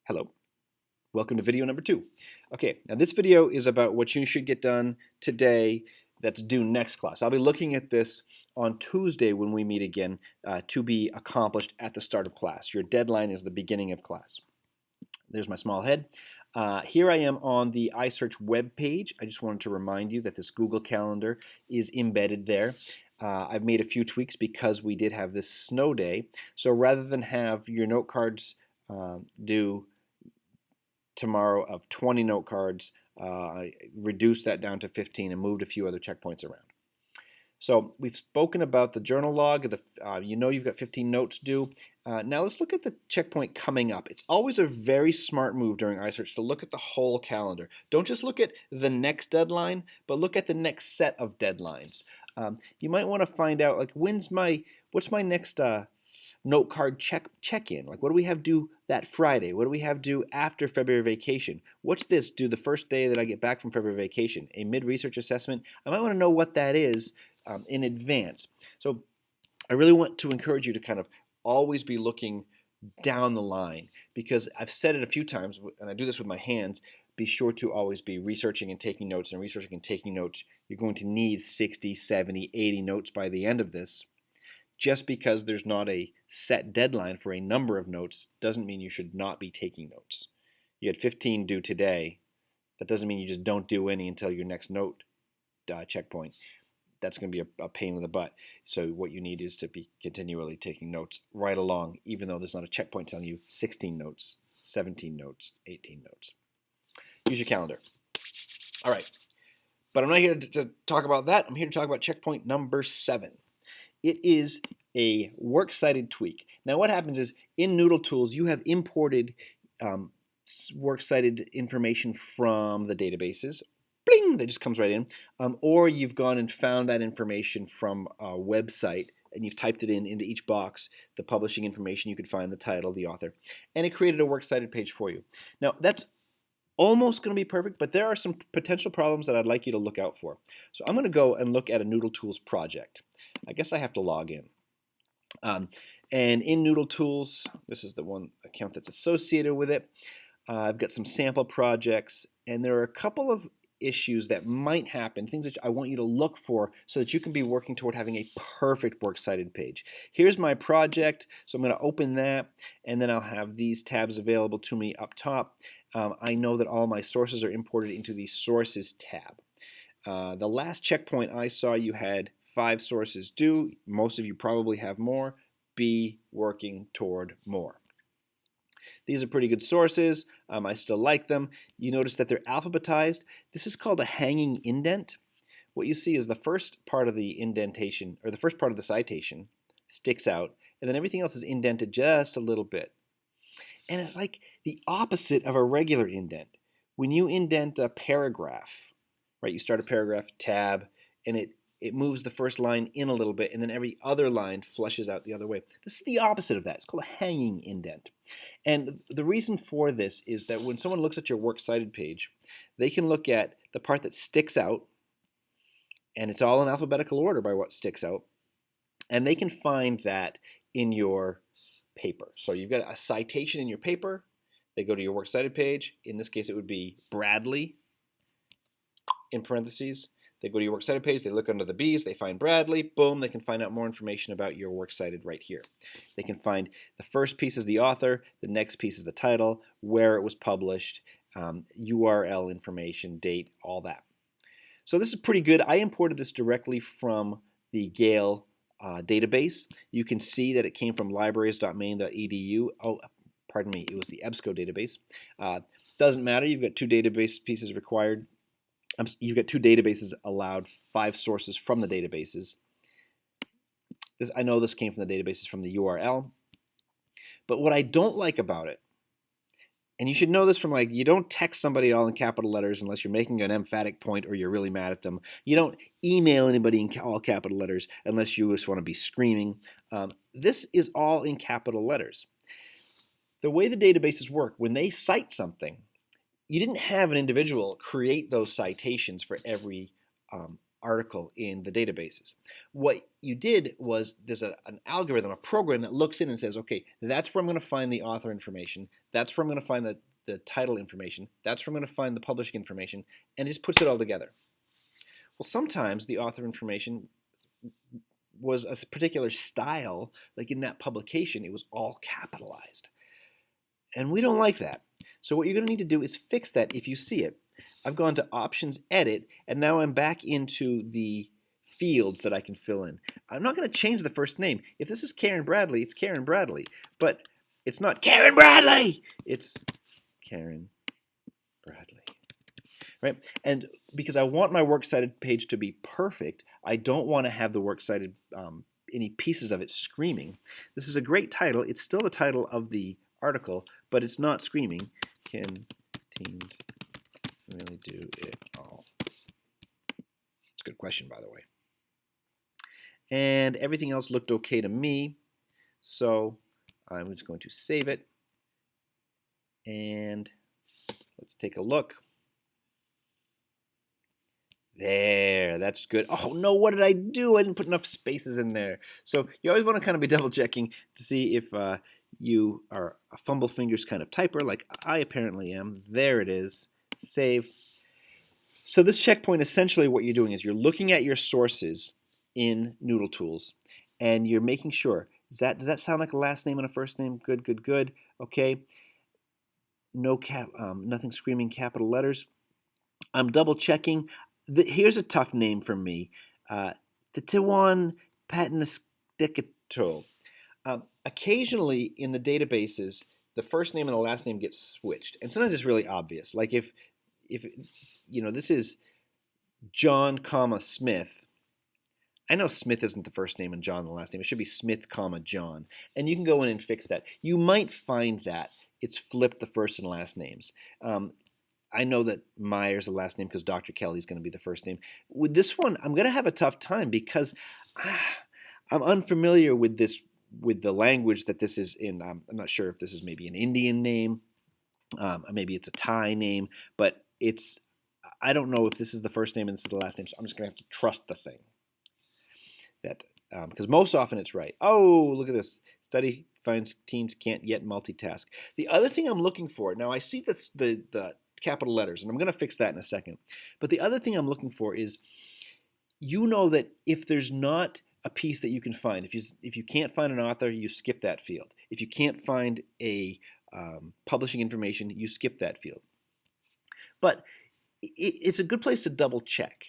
Hello, welcome to video number 2. Okay, now this video is about what you should get done today that's due next class. I'll be looking at this on Tuesday when we meet again to be accomplished at the start of class. Your deadline is the beginning of class. There's my small head. Here I am on the iSearch web page. I just wanted to remind you that this Google Calendar is embedded there. I've made a few tweaks because we did have this snow day. So rather than have your note cards due tomorrow of 20 note cards, I reduced that down to 15 and moved a few other checkpoints around. So we've spoken about the journal log. You know you've got 15 notes due. Now let's look at the checkpoint coming up. It's always a very smart move during iSearch to look at the whole calendar. Don't just look at the next deadline, but look at the next set of deadlines. You might want to find out, like, what's my next note card check-in? Like, what do we have due that Friday? What do we have due after February vacation? What's this due the first day that I get back from February vacation? A mid-research assessment? I might want to know what that is in advance. So I really want to encourage you to kind of always be looking down the line, because I've said it a few times, and I do this with my hands. Be sure to always be researching and taking notes and researching and taking notes. You're going to need 60, 70, 80 notes by the end of this. Just because there's not a set deadline for a number of notes doesn't mean you should not be taking notes. You had 15 due today. That doesn't mean you just don't do any until your next note checkpoint. That's going to be a pain in the butt. So what you need is to be continually taking notes right along, even though there's not a checkpoint telling you 16 notes, 17 notes, 18 notes. Use your calendar. All right. But I'm not here to talk about that. I'm here to talk about checkpoint number 7. It is a works cited tweak. Now what happens is in Noodle Tools you have imported works cited information from the databases. Bling! That just comes right in. Or you've gone and found that information from a website and you've typed it into each box, the publishing information. You could find the title, the author, and it created a works cited page for you. Now that's almost going to be perfect, but there are some potential problems that I'd like you to look out for. So I'm going to go and look at a Noodle Tools project. I guess I have to log in. And in Noodle Tools, this is the one account that's associated with it. I've got some sample projects, and there are a couple of issues that might happen, things that I want you to look for so that you can be working toward having a perfect works cited page. Here's my project, so I'm going to open that, and then I'll have these tabs available to me up top. I know that all my sources are imported into the Sources tab. The last checkpoint I saw you had 5 sources due. Most of you probably have more. Be working toward more. These are pretty good sources. I still like them. You notice that they're alphabetized. This is called a hanging indent. What you see is the first part of the indentation, or the first part of the citation, sticks out, and then everything else is indented just a little bit. And it's like the opposite of a regular indent. When you indent a paragraph, right, you start a paragraph, tab, and it moves the first line in a little bit, and then every other line flushes out the other way. This is the opposite of that. It's called a hanging indent. And the reason for this is that when someone looks at your works cited page, they can look at the part that sticks out, and it's all in alphabetical order by what sticks out, and they can find that in your paper. So you've got a citation in your paper. They go to your works cited page. In this case, it would be Bradley in parentheses. They go to your works cited page, they look under the B's, they find Bradley, boom, they can find out more information about your works cited right here. They can find the first piece is the author, the next piece is the title, where it was published, URL information, date, all that. So this is pretty good. I imported this directly from the Gale database. You can see that it came from libraries.maine.edu. Oh, pardon me, it was the EBSCO database. Doesn't matter, you've got 2 database pieces required. You've got 2 databases allowed, 5 sources from the databases. I know this came from the databases from the URL. But what I don't like about it, and you should know this from, like, you don't text somebody all in capital letters unless you're making an emphatic point or you're really mad at them. You don't email anybody in all capital letters unless you just want to be screaming. This is all in capital letters. The way the databases work, when they cite something, you didn't have an individual create those citations for every article in the databases. What you did was there's an algorithm, a program that looks in and says, okay, that's where I'm going to find the author information. That's where I'm going to find the title information. That's where I'm going to find the publishing information, and it just puts it all together. Well, sometimes the author information was a particular style, like in that publication, it was all capitalized. And we don't like that. So what you're going to need to do is fix that if you see it. I've gone to Options, Edit, and now I'm back into the fields that I can fill in. I'm not going to change the first name. If this is Karen Bradley, it's Karen Bradley. But it's not Karen Bradley! It's Karen Bradley. Right? And because I want my works cited page to be perfect, I don't want to have the works cited, any pieces of it screaming. This is a great title. It's still the title of the article, but it's not screaming. Can teens really do it all? It's a good question, by the way. And everything else looked okay to me, so I'm just going to save it. And let's take a look. There, that's good. Oh no, what did I do? I didn't put enough spaces in there. So you always want to kind of be double checking to see if you are a fumble fingers kind of typer, like I apparently am. There it is. Save. So this checkpoint, essentially what you're doing is you're looking at your sources in Noodle Tools, and you're making sure, does that sound like a last name and a first name? Good, good, good. Okay. No nothing screaming capital letters. I'm double checking. Here's a tough name for me. The Tiwan Patnisticato. Occasionally in the databases, the first name and the last name get switched, and sometimes it's really obvious. Like if this is John, Smith. I know Smith isn't the first name and John the last name. It should be Smith, John. And you can go in and fix that. You might find that it's flipped the first and last names. I know that Meyer's the last name because Dr. Kelly's going to be the first name. With this one, I'm going to have a tough time because I'm unfamiliar with the language that this is in. I'm not sure if this is maybe an Indian name, maybe it's a Thai name, but I don't know if this is the first name and this is the last name, so I'm just going to have to trust the thing. Because most often it's right. Oh, look at this. Study finds teens can't yet multitask. The other thing I'm looking for, now I see this, the capital letters, and I'm going to fix that in a second. But the other thing I'm looking for is, you know that if there's not a piece that you can find, if you can't find an author, you skip that field. If you can't find a publishing information, you skip that field. But it's a good place to double check.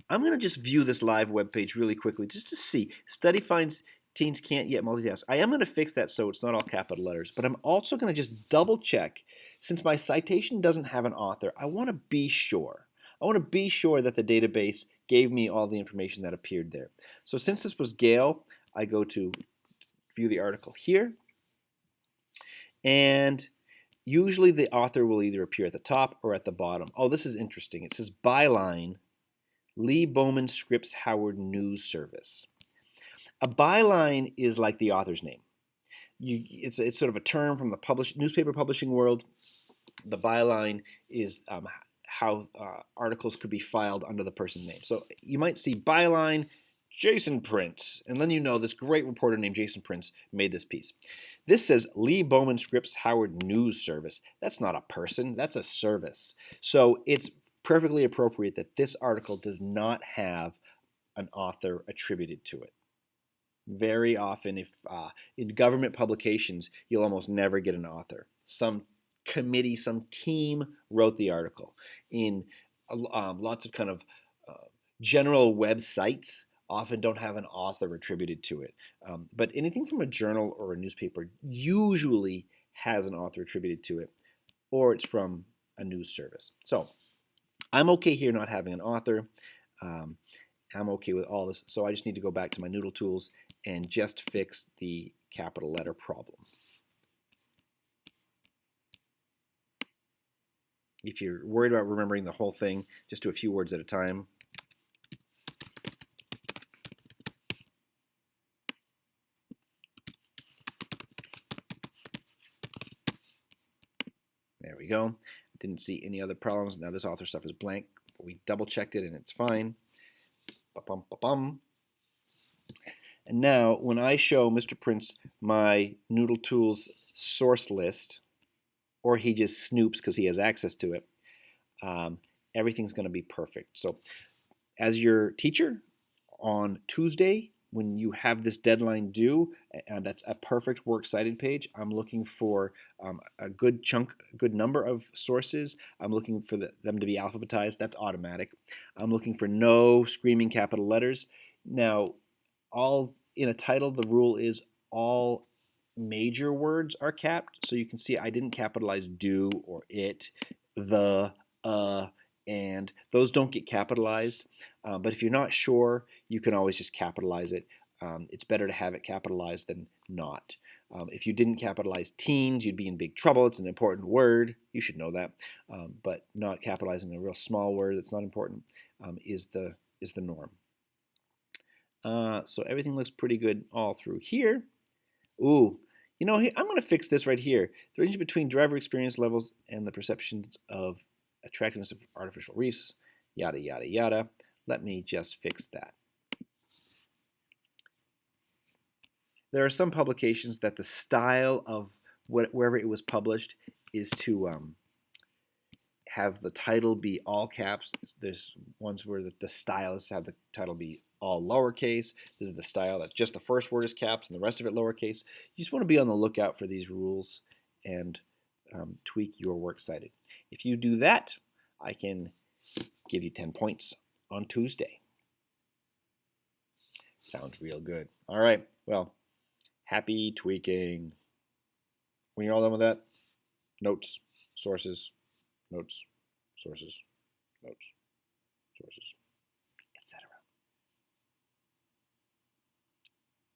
I'm going to just view this live web page really quickly just to see. Study finds teens can't yet multitask. I am going to fix that so it's not all capital letters, but I'm also going to just double check. Since my citation doesn't have an author, I want to be sure. I want to be sure that the database gave me all the information that appeared there. So since this was Gail, I go to view the article here. And usually the author will either appear at the top or at the bottom. Oh, this is interesting. It says byline, Lee Bowman Scripps Howard News Service. A byline is like the author's name. It's sort of a term from the newspaper publishing world. The byline is how articles could be filed under the person's name. So you might see byline, Jason Prince, and then you know this great reporter named Jason Prince made this piece. This says Lee Bowman Scripps Howard News Service. That's not a person, that's a service. So it's perfectly appropriate that this article does not have an author attributed to it. Very often, if in government publications, you'll almost never get an author. Some committee, some team wrote the article. In lots of kind of general websites, often don't have an author attributed to it. But anything from a journal or a newspaper usually has an author attributed to it, or it's from a news service. So I'm okay here not having an author. I'm okay with all this. So I just need to go back to my Noodle Tools and just fix the capital letter problem. If you're worried about remembering the whole thing, just do a few words at a time. There we go. Didn't see any other problems. Now this author stuff is blank. We double checked it and it's fine. Ba-bum, ba-bum. And now when I show Mr. Prince my Noodle Tools source list, or he just snoops because he has access to it, everything's going to be perfect. So as your teacher on Tuesday, when you have this deadline due, and that's a perfect works cited page, I'm looking for a good number of sources. I'm looking for them to be alphabetized. That's automatic. I'm looking for no screaming capital letters. Now, all in a title, the rule is all major words are capped. So you can see I didn't capitalize do or it, the, and those don't get capitalized. But if you're not sure, you can always just capitalize it. It's better to have it capitalized than not. If you didn't capitalize teens, you'd be in big trouble. It's an important word. You should know that. But not capitalizing a real small word that's not important is the norm. So everything looks pretty good all through here. Ooh, you know, I'm going to fix this right here. The range between driver experience levels and the perceptions of attractiveness of artificial reefs, yada, yada, yada. Let me just fix that. There are some publications that the style of wherever it was published is to have the title be all caps. There's ones where the style is to have the title be all lowercase. This is the style that just the first word is caps and the rest of it lowercase. You just want to be on the lookout for these rules and tweak your works cited. If you do that, I can give you 10 points on Tuesday. Sounds real good. All right, well, happy tweaking. When you're all done with that, notes, sources, notes, sources, notes, sources.